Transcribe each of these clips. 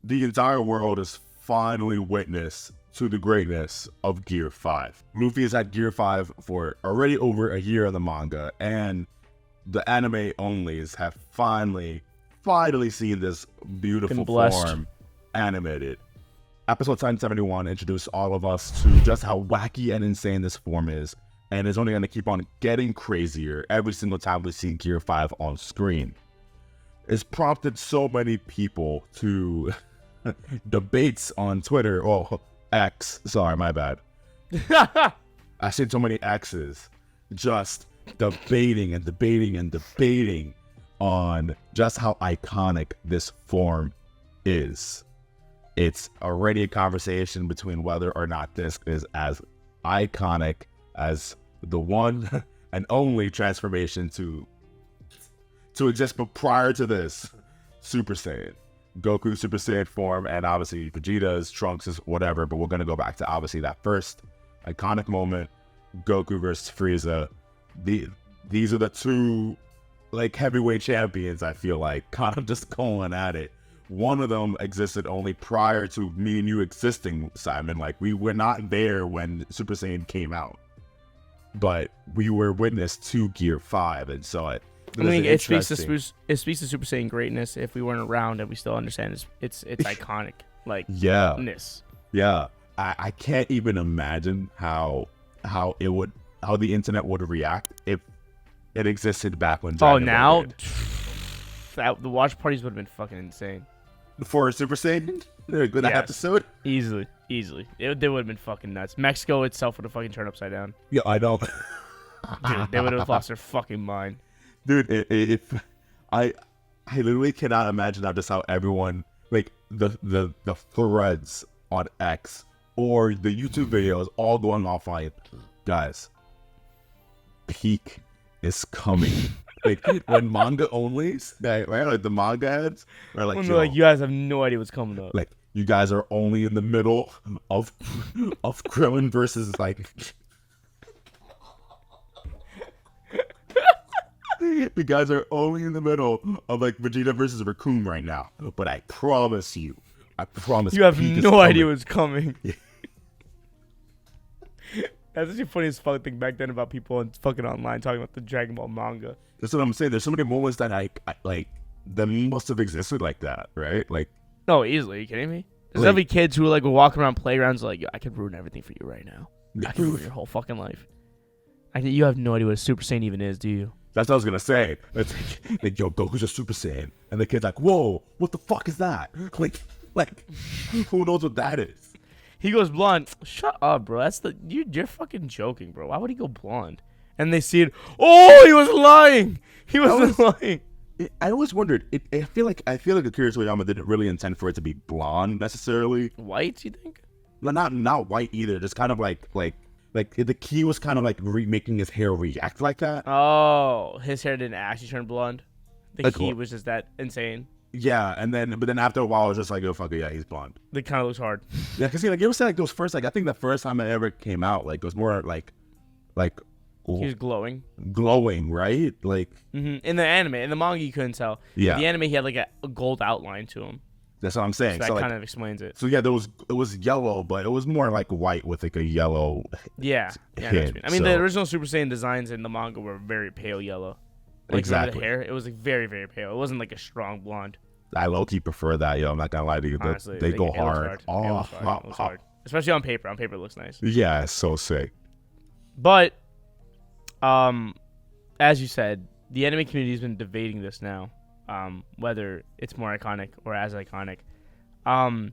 the entire world is finally witness to the greatness of Gear 5. Luffy has had Gear 5 for already over a year in the manga, and the anime onlys have finally seen this beautiful form animated. Episode 1071 introduced all of us to just how wacky and insane this form is, and it's only going to keep on getting crazier every single time we see Gear 5 on screen. It's prompted so many people to debates on Twitter. Oh, X. Sorry, my bad. I've seen so many X's just debating on just how iconic this form is. It's already a conversation between whether or not this is as iconic as the one and only transformation to exist, but prior to this, Super Saiyan. Goku Super Saiyan form, and obviously Vegeta's, Trunks' whatever, but we're going to go back to obviously that first iconic moment, Goku versus Frieza. These are the two like heavyweight champions, I feel like, kind of just going at it. One of them existed only prior to me and you existing, Simon. Like, we were not there when Super Saiyan came out, but we were witness to Gear 5 and saw it. I mean, it speaks to Super Saiyan greatness. If we weren't around and we still understand it's iconic. Like, yeah. Ness. Yeah. I can't even imagine how the internet would react if it existed back when Dragon Ball did. The watch parties would have been fucking insane. For Super Saiyan? That episode? Easily. They would have been fucking nuts. Mexico itself would have fucking turned upside down. Yeah, I know. Dude, they would have lost their fucking mind. Dude, if I literally cannot imagine how everyone, like, the threads on X or the YouTube videos all going off like, guys, peak is coming. Like, when manga onlys, right? Like, the manga heads are like, you guys have no idea what's coming up. Like, you guys are only in the middle of Krillin versus, like... You guys are only in the middle of, like, Vegeta versus Raccoon right now. But I promise you you have no idea what's coming. Yeah. That's actually funny as fuck thing back then about people on fucking online talking about the Dragon Ball manga. That's what I'm saying. There's so many moments that I like that must have existed like that, right? Like, no, easily. Are you kidding me? There's every kids who like walking around playgrounds like, yo, I could ruin everything for you right now. I can ruin your whole fucking life. You have no idea what a Super Saiyan even is, do you? That's what I was gonna say. It's like, yo, Goku's a Super Saiyan, and the kid's like, whoa, what the fuck is that? Like, who knows what that is? He goes blonde. Shut up, bro. You're fucking joking, bro. Why would he go blonde? And they see it. Oh, he was lying. He was lying. I always wondered. I feel like Akira Toriyama didn't really intend for it to be blonde necessarily. White, you think? Not white either. Just kind of like the key was kind of like making his hair react like that. Oh, his hair didn't actually turn blonde. The key was just that insane. Yeah, but then after a while, it was just like, oh, fuck it, yeah, he's blonde. It kind of looks hard. Yeah, because like, you ever said like those first, like, I think the first time it ever came out, like, it was more like he was glowing, right? Like, in the anime, in the manga, you couldn't tell. Yeah, in the anime, he had like a gold outline to him. That's what I'm saying. So that kind of explains it. So yeah, it was yellow, but it was more like white with like a yellow. Yeah. I mean, the original Super Saiyan designs in the manga were very pale yellow. Like, exactly. The hair, it was like very, very pale. It wasn't like a strong blonde. I low-key prefer that, yo. I'm not gonna lie to you. Honestly, they go hard. It looks hard. Especially on paper. On paper, it looks nice. Yeah, it's so sick. But, as you said, the anime community has been debating this now, whether it's more iconic or as iconic. I'm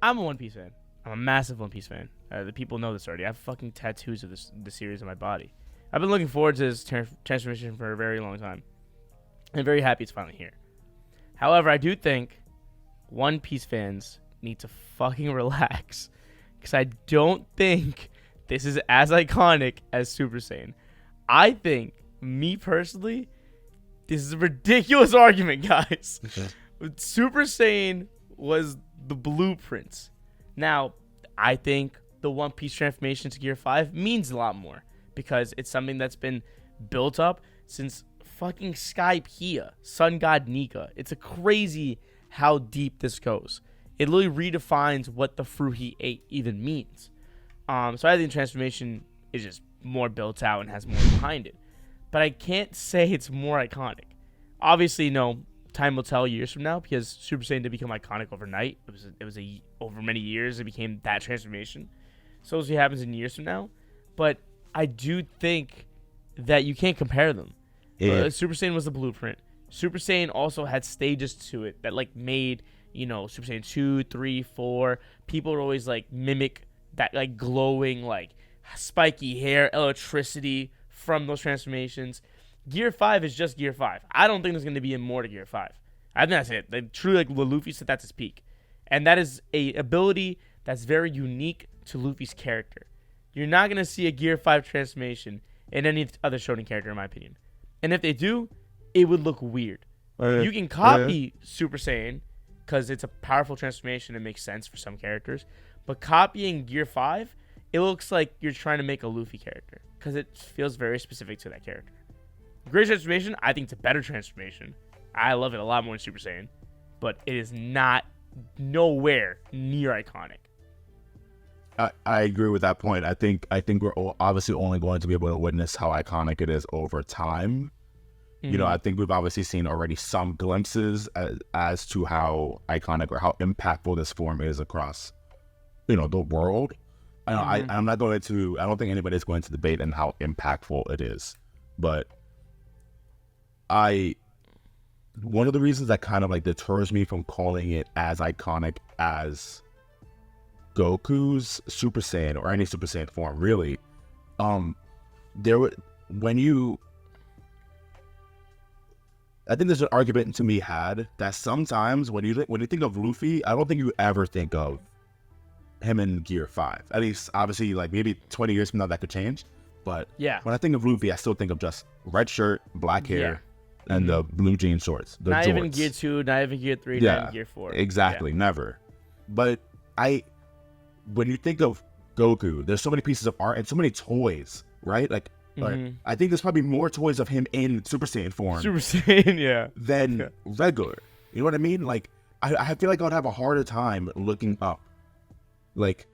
a One Piece fan. I'm a massive One Piece fan. The people know this already. I have fucking tattoos of the series on my body. I've been looking forward to this transformation for a very long time. I'm very happy it's finally here. However, I do think One Piece fans need to fucking relax, because I don't think this is as iconic as Super Saiyan. I think, me personally, this is a ridiculous argument, guys. Super Saiyan was the blueprints. Now, I think the One Piece transformation to Gear 5 means a lot more, because it's something that's been built up since fucking Skypiea, Sun God Nika. It's a crazy how deep this goes. It literally redefines what the fruit he ate even means. So I think transformation is just more built out and has more behind it. But I can't say it's more iconic. Obviously, no. Time will tell years from now, because Super Saiyan did become iconic overnight. It was over many years it became that transformation. So we'll see what happens in years from now. But I do think that you can't compare them. Yeah. Super Saiyan was the blueprint. Super Saiyan also had stages to it that like made, Super Saiyan 2, 3, 4. People would always like mimic that like glowing like spiky hair, electricity from those transformations. Gear 5 is just Gear 5. I don't think there's going to be more to Gear 5. I think that's it. Like, truly, like Luffy said, that's his peak. And that is a ability that's very unique to Luffy's character. You're not going to see a Gear 5 transformation in any other shonen character, in my opinion. And if they do, it would look weird. You can copy Super Saiyan because it's a powerful transformation and makes sense for some characters. But copying Gear 5, it looks like you're trying to make a Luffy character because it feels very specific to that character. Great transformation, I think it's a better transformation. I love it a lot more than Super Saiyan, but it is nowhere near iconic. I agree with that point. I think we're obviously only going to be able to witness how iconic it is over time. Mm-hmm. I think we've obviously seen already some glimpses as to how iconic or how impactful this form is across, the world. I don't think anybody's going to debate on how impactful it is, but one of the reasons that kind of like deters me from calling it as iconic as Goku's Super Saiyan or any Super Saiyan form, really, I think there's an argument to be had that sometimes when you think of Luffy, I don't think you ever think of him in Gear 5. At least, obviously, like maybe 20 years from now that could change. But yeah, when I think of Luffy, I still think of just red shirt, black hair, and the blue jean shorts. Not jorts. Even Gear 2, not even Gear 3, not even Gear 4. Exactly, never. But when you think of Goku, there's so many pieces of art and so many toys, right? Like I think there's probably more toys of him in Super Saiyan form. Super Saiyan, yeah. Than regular. You know what I mean? Like, I feel like I would have a harder time looking up. Like,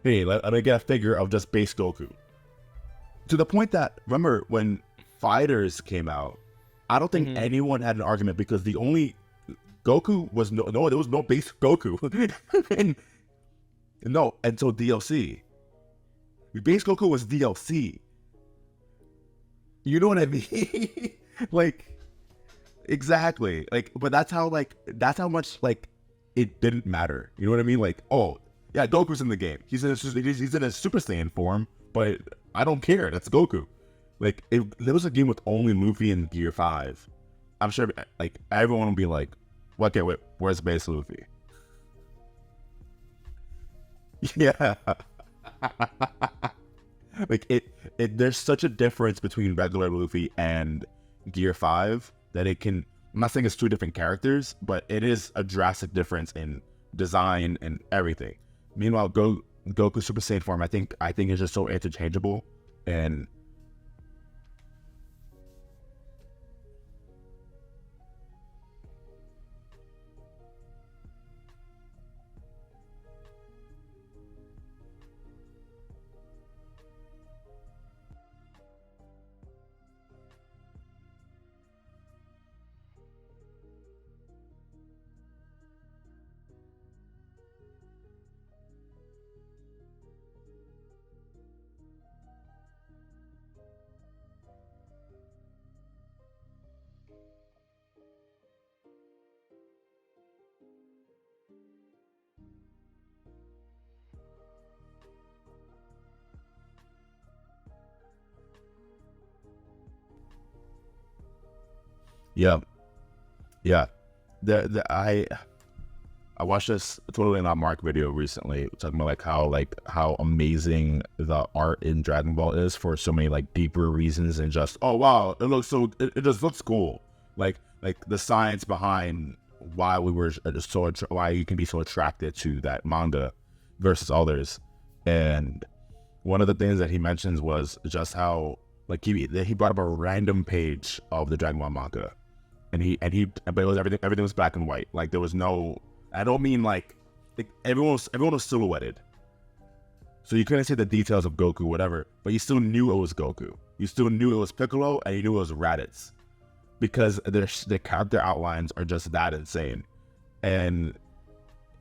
hey, let me get a figure of just base Goku. To the point that, remember, when Fighters came out, I don't think anyone had an argument because the only Goku was there was no base Goku. Until DLC. Base Goku was DLC. You know what I mean? Like, exactly. Like, but that's how much like it didn't matter. You know what I mean? Like, oh yeah, Goku's in the game. He's in a Super Saiyan form, but I don't care. That's Goku. Like, if there was a game with only Luffy in Gear 5, I'm sure like everyone would be like, okay, wait, where's base Luffy? Yeah. Like there's such a difference between regular Luffy and Gear 5 that it can, I'm not saying it's two different characters, but it is a drastic difference in design and everything. Meanwhile, Goku Super Saiyan form, I think is just so interchangeable, and yeah. I watched this Totally Not Mark video recently talking about how amazing the art in Dragon Ball is for so many like deeper reasons than just, oh wow, it just looks cool. Like the science behind why why you can be so attracted to that manga versus others. And one of the things that he mentions was just how like he brought up a random page of the Dragon Ball manga, but it was everything was black and white. Like there was no, I don't mean like like everyone was silhouetted. So you couldn't see the details of Goku, whatever, but you still knew it was Goku. You still knew it was Piccolo, and you knew it was Raditz, because their character outlines are just that insane, and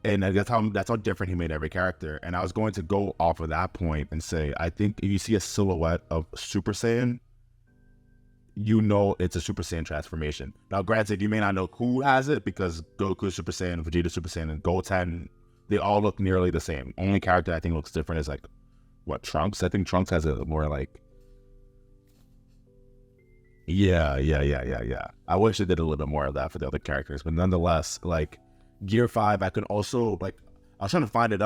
that's how different he made every character. And I was going to go off of that point and say, I think if you see a silhouette of Super Saiyan, you know it's a Super Saiyan transformation. Now, granted, you may not know who has it, because Goku Super Saiyan, Vegeta Super Saiyan, and Goten, they all look nearly the same. Only character I think looks different is like, what, Trunks? I think Trunks has a more like, yeah. I wish they did a little bit more of that for the other characters, but nonetheless, like Gear 5, I could also like, I was trying to find it,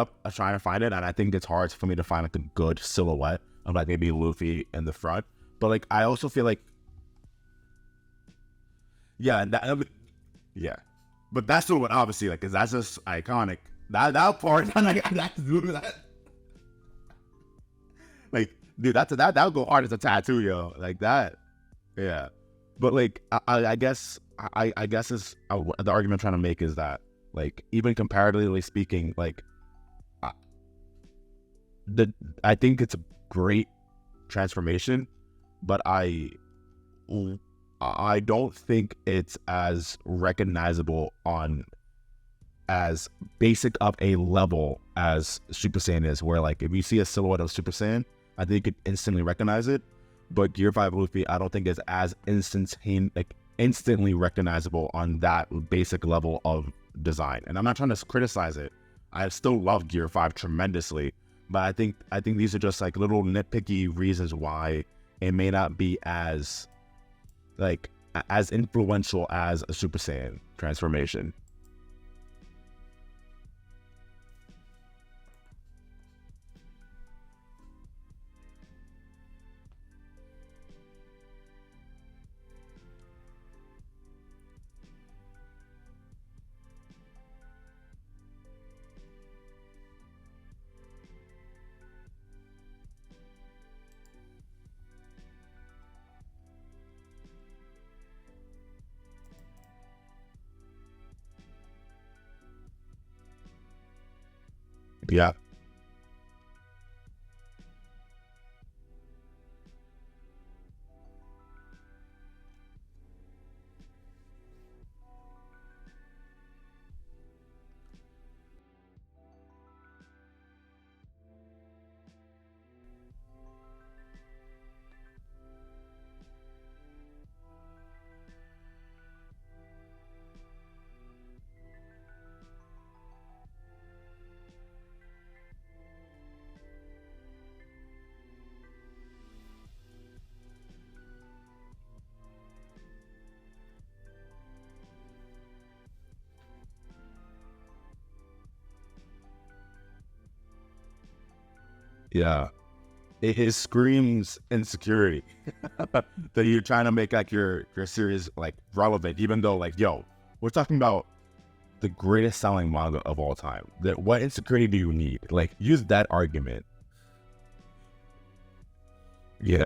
and I think it's hard for me to find like a good silhouette of like maybe Luffy in the front. But like, I also feel like, yeah, but that's still what obviously like, cause that's just iconic. That part, that like, dude, that'll go hard as a tattoo, yo, like that, yeah. But like, I guess is the argument I'm trying to make is that like, even comparatively speaking, like, I think it's a great transformation, but I don't think it's as recognizable on as basic of a level as Super Saiyan is, where like if you see a silhouette of Super Saiyan, I think you could instantly recognize it. But Gear 5 Luffy, I don't think is as instantly recognizable on that basic level of design. And I'm not trying to criticize it. I still love Gear 5 tremendously, but I think these are just like little nitpicky reasons why it may not be as like as influential as a Super Saiyan transformation. Yeah. Yeah. It screams insecurity that you're trying to make like your series like relevant, even though like, yo, we're talking about the greatest selling manga of all time. That what insecurity do you need? Like, use that argument. Yeah.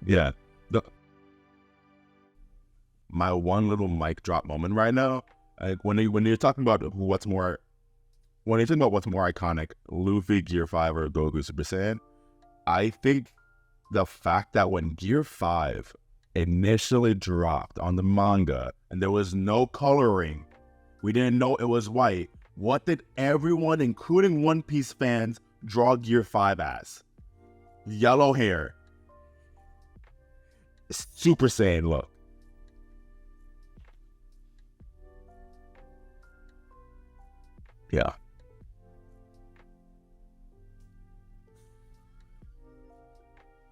Yeah. The My one little mic drop moment right now, like when you're talking about when you're talking about what's more iconic, Luffy, Gear 5, or Goku Super Saiyan, I think the fact that when Gear 5 initially dropped on the manga and there was no coloring, we didn't know it was white. What did everyone, including One Piece fans, draw Gear 5 as? Yellow hair. Super Saiyan look. Yeah.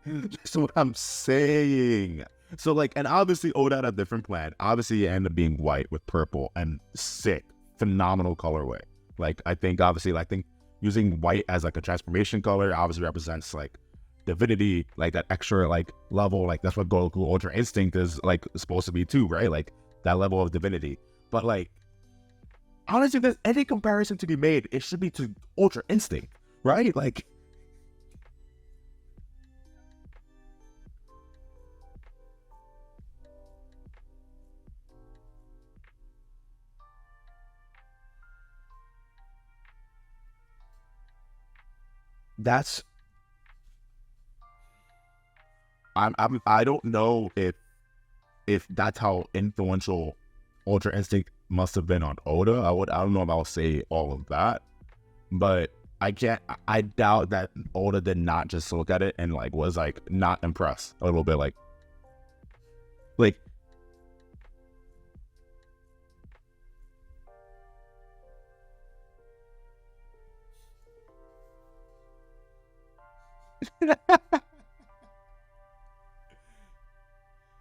That's what I'm saying. So like, and obviously Oda had a different plan. Obviously it ended up being white with purple and sick, phenomenal colorway. Like I think using white as like a transformation color obviously represents like divinity, like that extra like level, like that's what Goku Ultra Instinct is like supposed to be too, right? Like that level of divinity. But like honestly, if there's any comparison to be made, it should be to Ultra Instinct, right? Like that's I don't know if that's how influential Ultra Instinct must have been on Oda. I don't know if I'll say all of that, but I doubt that Oda did not just look at it and like was like not impressed a little bit, like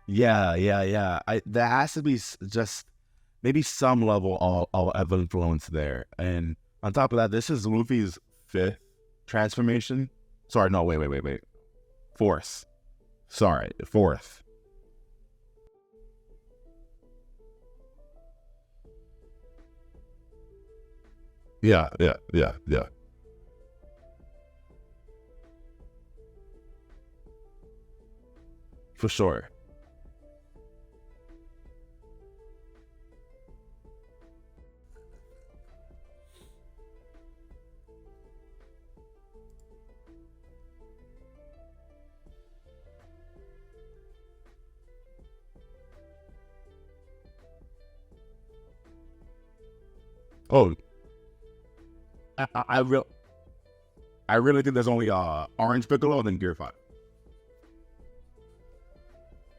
yeah. There has to be just maybe some level of influence there. And on top of that, this is Luffy's 5th transformation. Sorry, no, wait. 4th. Sorry, 4th. Yeah. For sure. Oh, I, I, I real I really think there's only Orange Piccolo and then Gear 5.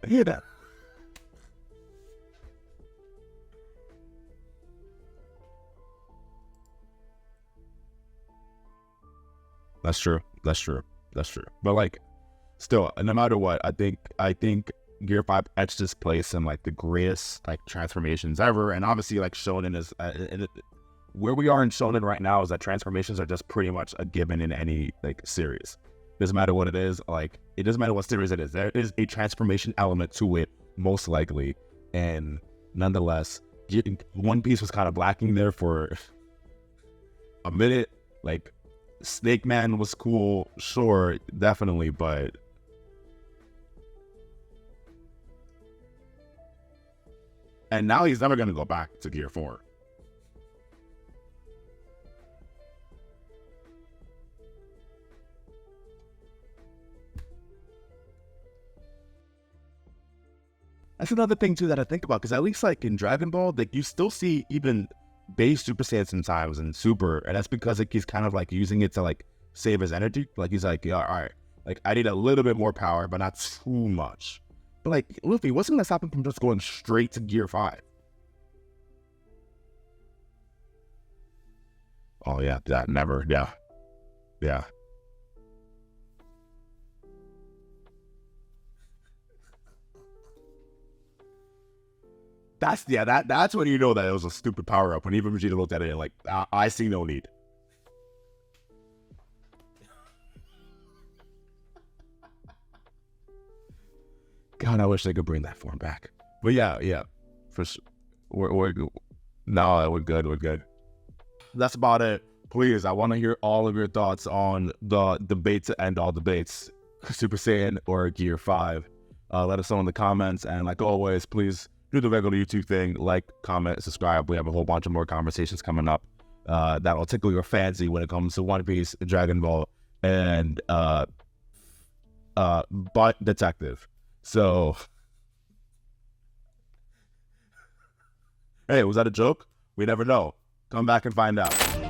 Yeah, that's true. That's true. But like, still, no matter what, I think Gear 5 etched its place in like the greatest like transformations ever. And obviously, like Shonen is where we are in Shonen right now is that transformations are just pretty much a given in any like series. Doesn't matter what it is. Like it doesn't matter what series it is. There is a transformation element to it, most likely. And nonetheless, One Piece was kind of lacking there for a minute. Like Snake Man was cool, sure, definitely, but and now he's never gonna go back to Gear 4. That's another thing too that I think about, because at least like in Dragon Ball, like you still see even base Super Saiyan sometimes and Super, and that's because like he's kind of like using it to like save his energy. Like he's like, yeah, all right, like I need a little bit more power, but not too much. But like Luffy, what's gonna stop him from just going straight to Gear 5? Oh yeah, that never, yeah. That's when you know that it was a stupid power up. When even Vegeta looked at it and like, I see no need. God, I wish they could bring that form back. But yeah, for sure. We're no, we're good. We're good. That's about it. Please, I want to hear all of your thoughts on the debate to end all debates, Super Saiyan or Gear 5. Let us know in the comments. And like always, please do the regular YouTube thing, like, comment, subscribe. We have a whole bunch of more conversations coming up that'll tickle your fancy when it comes to One Piece, Dragon Ball, and Butt Detective. So, hey, was that a joke? We never know. Come back and find out.